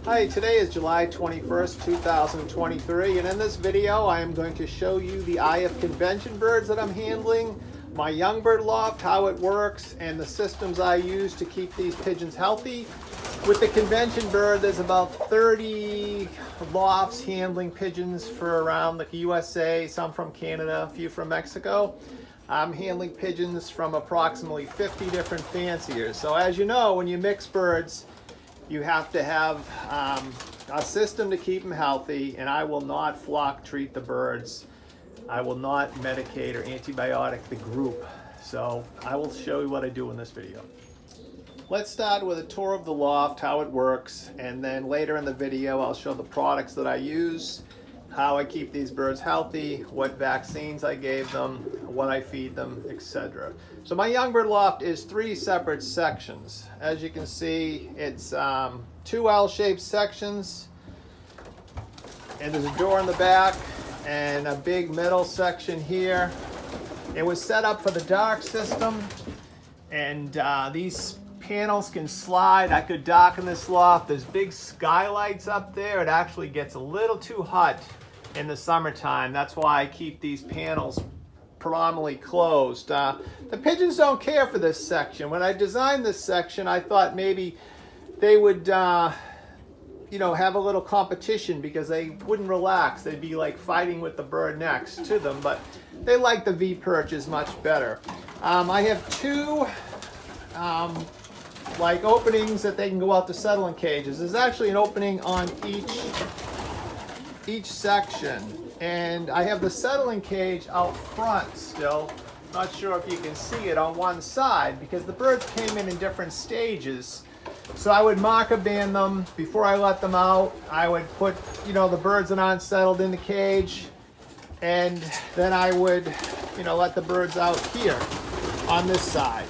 Hi, today is July 21st, 2023, and in this video I am going to show you the eye of convention birds that I'm handling, my young bird loft, how it works, and the systems I use to keep these pigeons healthy. With the convention bird, there's about 30 lofts handling pigeons for around the USA, some from Canada, a few from Mexico. I'm handling pigeons from approximately 50 different fanciers. So as you know, when you mix birds, you have to have a system to keep them healthy, and I will not flock treat the birds. I will not medicate or antibiotic the group. So I will show you what I do in this video. Let's start with a tour of the loft, how it works, and then later in the video I'll show the products that I use, how I keep these birds healthy, what vaccines I gave them, what I feed them, etc. So my young bird loft is 3 separate sections. As you can see, it's 2 L-shaped sections, and there's a door in the back and a big middle section here. It was set up for the dark system, and these panels can slide. I could darken this loft. There's big skylights up there. It actually gets a little too hot in the summertime. That's why I keep these panels predominantly closed. The pigeons don't care for this section. When I designed this section, I thought maybe they would have a little competition because they wouldn't relax. They'd be like fighting with the bird next to them, but they like the V perches much better. I have 2 openings that they can go out to settling cages. There's actually an opening on each section, and I have the settling cage out front still. Not sure if you can see it on one side because the birds came in different stages. So I would marker band them before I let them out. I would put the birds that aren't settled in the cage, and then I would let the birds out here on this side.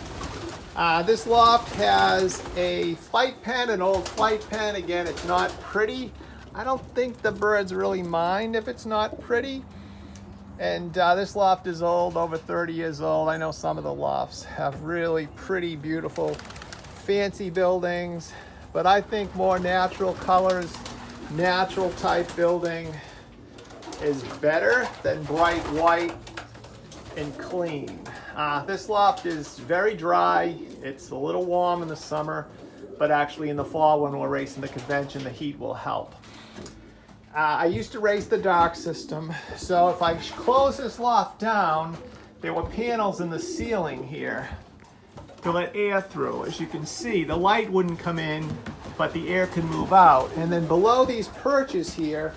This loft has a flight pen, an old flight pen. Again, it's not pretty. I don't think the birds really mind if it's not pretty. And this loft is old, over 30 years old. I know some of the lofts have really pretty, beautiful, fancy buildings, but I think more natural colors, natural type building is better than bright white and clean. This loft is very dry. It's a little warm in the summer, but actually in the fall when we're racing the convention, the heat will help. I used to race the dark system, so if I close this loft down, there were panels in the ceiling here to let air through. As you can see, the light wouldn't come in, but the air can move out. And then below these perches here,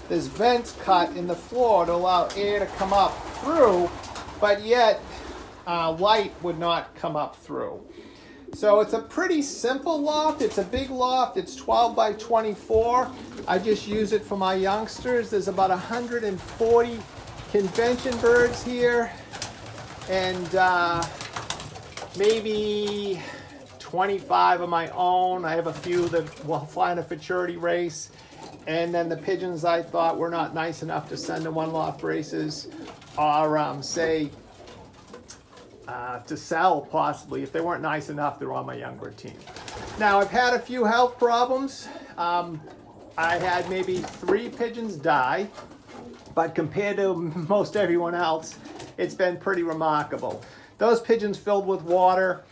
there's vents cut in the floor to allow air to come up through, but yet light would not come up through. So it's a pretty simple loft. It's a big loft. It's 12 by 24. I just use it for my youngsters. There's about 140 convention birds here, and maybe 25 of my own. I have a few that will fly in a futurity race, and then the pigeons I thought were not nice enough to send to one loft races, or to sell possibly. If they weren't nice enough, they're on my young bird team. Now, I've had a few health problems. I had maybe 3 pigeons die, but compared to most everyone else, it's been pretty remarkable. Those pigeons filled with water,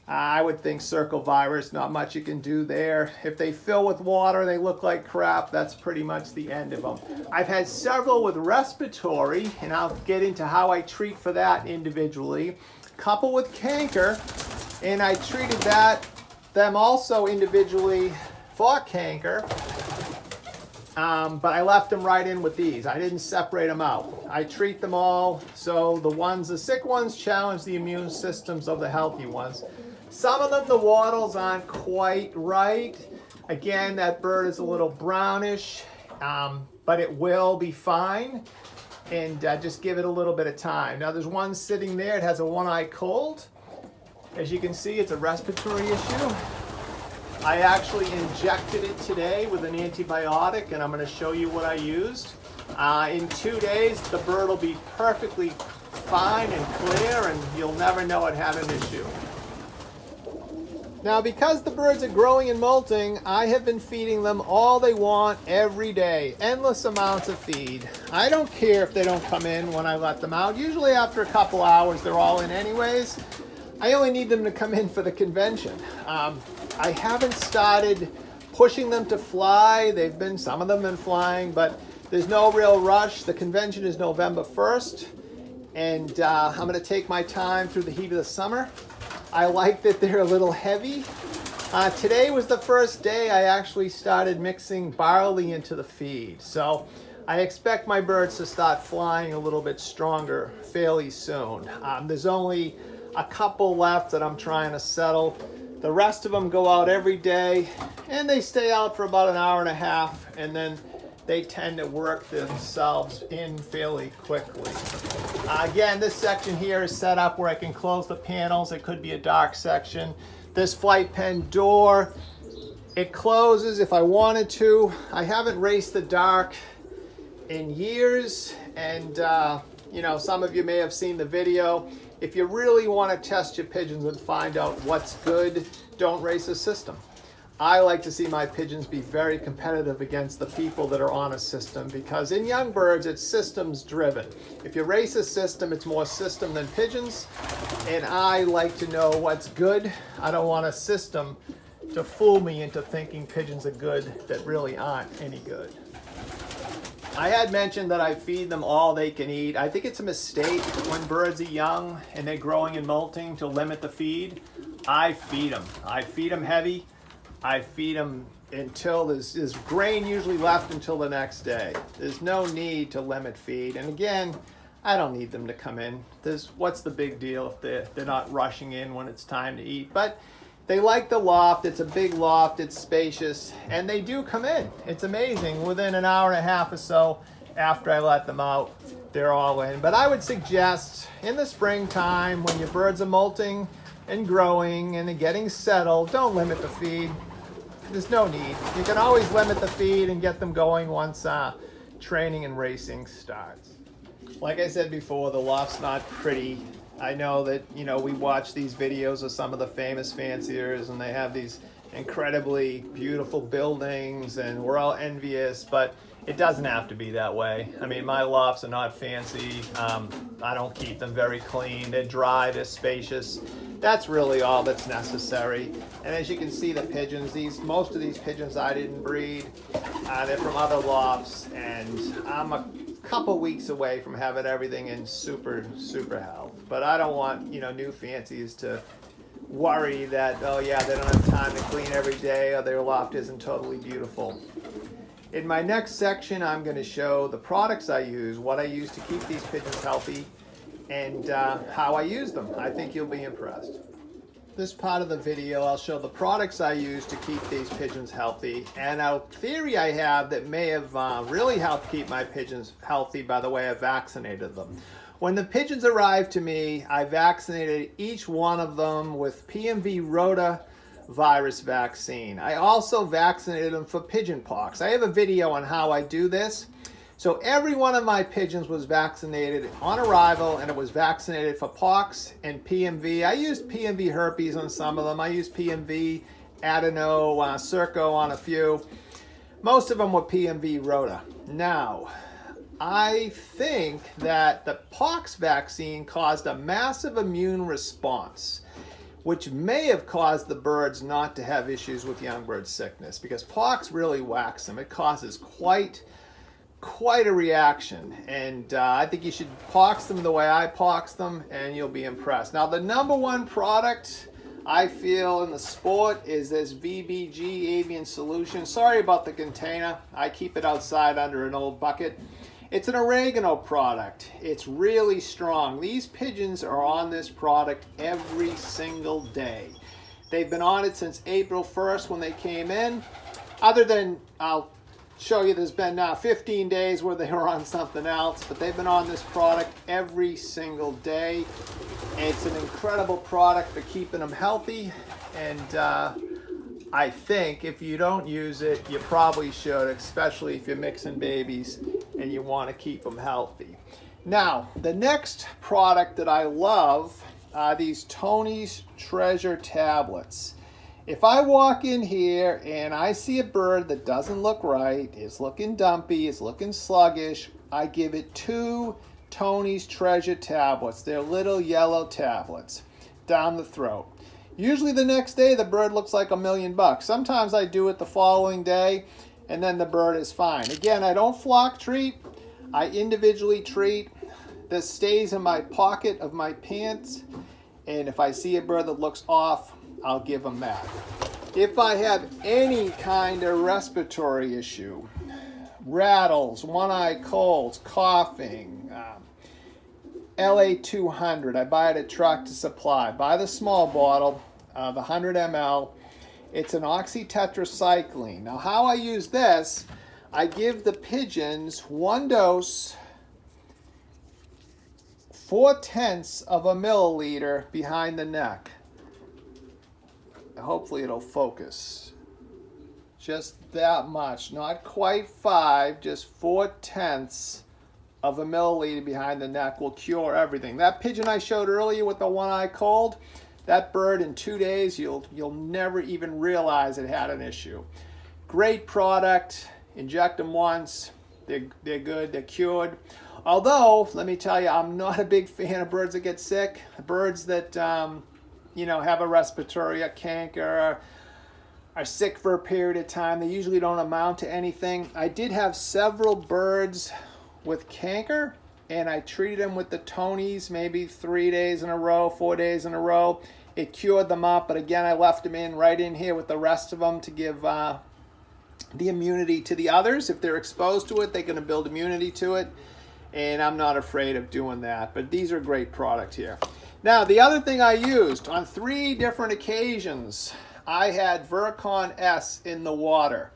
I would think circle virus, not much you can do there. If they fill with water, they look like crap, that's pretty much the end of them. I've had several with respiratory, and I'll get into how I treat for that individually. Couple with canker, and I treated them also individually for canker, but I left them right in with these. I didn't separate them out. I treat them all, so the sick ones challenge the immune systems of the healthy ones. Some of them, the wattles aren't quite right. Again, that bird is a little brownish, but it will be fine. And just give it a little bit of time. Now there's one sitting there, it has a 1-eye cold. As you can see, it's a respiratory issue. I actually injected it today with an antibiotic, and I'm going to show you what I used. In 2 days, the bird will be perfectly fine and clear, and you'll never know it had an issue. Now, because the birds are growing and molting, I have been feeding them all they want every day. Endless amounts of feed. I don't care if they don't come in when I let them out. Usually after a couple hours, they're all in anyways. I only need them to come in for the convention. I haven't started pushing them to fly. Some of them have been flying, but there's no real rush. The convention is November 1st, and I'm going to take my time through the heat of the summer. I like that they're a little heavy. Today was the first day I actually started mixing barley into the feed. So I expect my birds to start flying a little bit stronger fairly soon. There's only a couple left that I'm trying to settle. The rest of them go out every day, and they stay out for about an hour and a half, and then they tend to work themselves in fairly quickly. Again, this section here is set up where I can close the panels. It could be a dark section. This flight pen door, it closes if I wanted to. I haven't raced the dark in years, and some of you may have seen the video. If you really want to test your pigeons and find out what's good, don't race a system. I like to see my pigeons be very competitive against the people that are on a system, because in young birds, it's systems driven. If you race a system, it's more system than pigeons, and I like to know what's good. I don't want a system to fool me into thinking pigeons are good that really aren't any good. I had mentioned that I feed them all they can eat. I think it's a mistake when birds are young and they're growing and molting to limit the feed. I feed them. I feed them heavy. I feed them until there's grain usually left until the next day. There's no need to limit feed. And again, I don't need them to come in. What's the big deal if they're not rushing in when it's time to eat? But they like the loft. It's a big loft. It's spacious. And they do come in. It's amazing. Within an hour and a half or so after I let them out, they're all in. But I would suggest in the springtime when your birds are molting and growing and they're getting settled, don't limit the feed. There's no need. You can always limit the feed and get them going once training and racing starts. Like I said before, the loft's not pretty. I know that, we watch these videos of some of the famous fanciers and they have these incredibly beautiful buildings and we're all envious, but it doesn't have to be that way. I mean, my lofts are not fancy. I don't keep them very clean. They're dry, they're spacious. That's really all that's necessary. And as you can see, the pigeons, most of these pigeons I didn't breed. They're from other lofts, and I'm a couple weeks away from having everything in super, super health. But I don't want, new fancies to worry that, oh yeah, they don't have time to clean every day or their loft isn't totally beautiful. In my next section, I'm going to show the products I use, what I use to keep these pigeons healthy, and how I use them. I think you'll be impressed. This part of the video, I'll show the products I use to keep these pigeons healthy, and a theory I have that may have really helped keep my pigeons healthy by the way I vaccinated them. When the pigeons arrived to me, I vaccinated each one of them with PMV rotavirus vaccine. I also vaccinated them for pigeon pox. I have a video on how I do this. So every one of my pigeons was vaccinated on arrival, and it was vaccinated for pox and PMV. I used PMV herpes on some of them. I used PMV adeno, circo on a few. Most of them were PMV rota. Now, I think that the pox vaccine caused a massive immune response, which may have caused the birds not to have issues with young bird sickness, because pox really whacks them. It causes quite a reaction, and I think you should pox them the way I pox them and you'll be impressed. Now, the number one product I feel in the sport is this VBG Avian Solution. Sorry about the container. I keep it outside under an old bucket. It's an oregano product. It's really strong. These pigeons are on this product every single day. They've been on it since April 1st when they came in. Other than, I'll show you, there's been 15 days where they were on something else, but they've been on this product every single day. It's an incredible product for keeping them healthy, and I think if you don't use it, you probably should, especially if you're mixing babies and you want to keep them healthy. Now, the next product that I love are these Tony's Treasure tablets. If I walk in here and I see a bird that doesn't look right, is looking dumpy, is looking sluggish, I give it 2 Tony's Treasure tablets. They're little yellow tablets down the throat. Usually the next day the bird looks like $1,000,000. Sometimes I do it the following day and then the bird is fine. Again, I don't flock treat. I individually treat. This stays in my pocket of my pants, and if I see a bird that looks off, I'll give them that. If I have any kind of respiratory issue, rattles, one-eye colds, coughing, LA200, I buy at a Tractor Supply. Buy the small bottle, the 100 ml. It's an oxytetracycline. Now how I use this, I give the pigeons 1 dose, 0.4 of a milliliter behind the neck. Hopefully it'll focus. Just that much, not quite 5, just 0.4 of a milliliter behind the neck will cure everything. That pigeon I showed earlier with the one-eye cold, that bird in 2 days, you'll never even realize it had an issue. Great product. Inject them once. They're good. They're cured. Although, let me tell you, I'm not a big fan of birds that get sick. Birds that have a respiratory, a canker, are sick for a period of time. They usually don't amount to anything. I did have several birds with canker, and I treated them with the Tony's maybe 3 days in a row, 4 days in a row. It cured them up, but again, I left them right in here with the rest of them to give the immunity to the others. If they're exposed to it, they're going to build immunity to it, and I'm not afraid of doing that. But these are great product here. Now, the other thing I used on 3 different occasions, I had Virkon S in the water.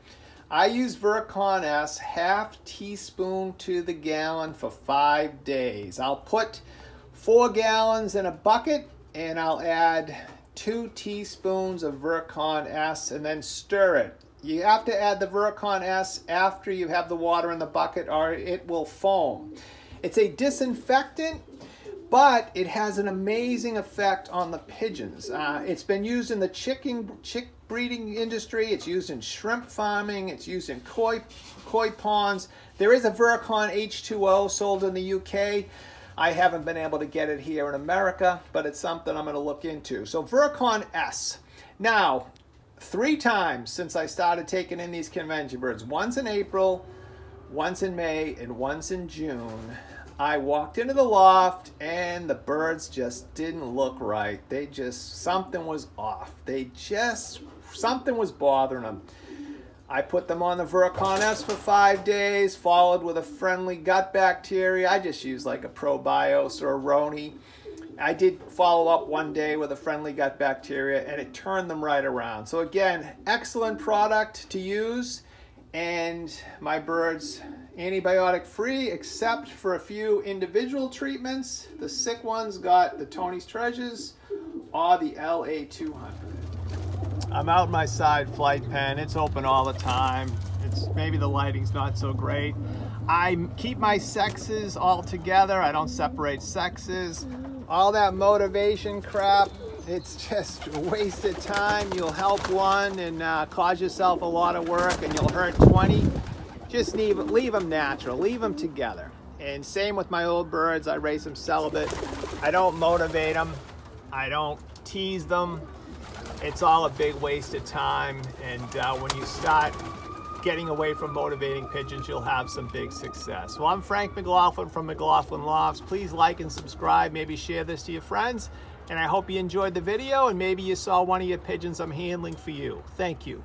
I use Virkon S 1/2 teaspoon to the gallon for 5 days. I'll put 4 gallons in a bucket and I'll add 2 teaspoons of Virkon S and then stir it. You have to add the Virkon S after you have the water in the bucket or it will foam. It's a disinfectant, but it has an amazing effect on the pigeons. It's been used in the chick breeding industry. It's used in shrimp farming. It's used in koi ponds. There is a Virkon H2O sold in the UK. I haven't been able to get it here in America, but it's something I'm going to look into. So Virkon S. Now, 3 times since I started taking in these convention birds, once in April, once in May, and once in June, I walked into the loft and the birds just didn't look right. Something was off. Something was bothering them. I put them on the Virkon S for 5 days, followed with a friendly gut bacteria. I just used like a Probios or a Roni. I did follow up 1 day with a friendly gut bacteria and it turned them right around. So again, excellent product to use, and my birds antibiotic free except for a few individual treatments. The sick ones got the Tony's Treasures or the LA200. I'm out in my side flight pen. It's open all the time. Maybe the lighting's not so great. I keep my sexes all together. I don't separate sexes. All that motivation crap, it's just a waste of time. You'll help one and cause yourself a lot of work, and you'll hurt 20. Just leave them natural, leave them together. And same with my old birds. I raise them celibate. I don't motivate them. I don't tease them. It's all a big waste of time. And when you start getting away from motivating pigeons, you'll have some big success. Well, I'm Frank McLaughlin from McLaughlin Lofts. Please like and subscribe. Maybe share this to your friends. And I hope you enjoyed the video and maybe you saw one of your pigeons I'm handling for you. Thank you.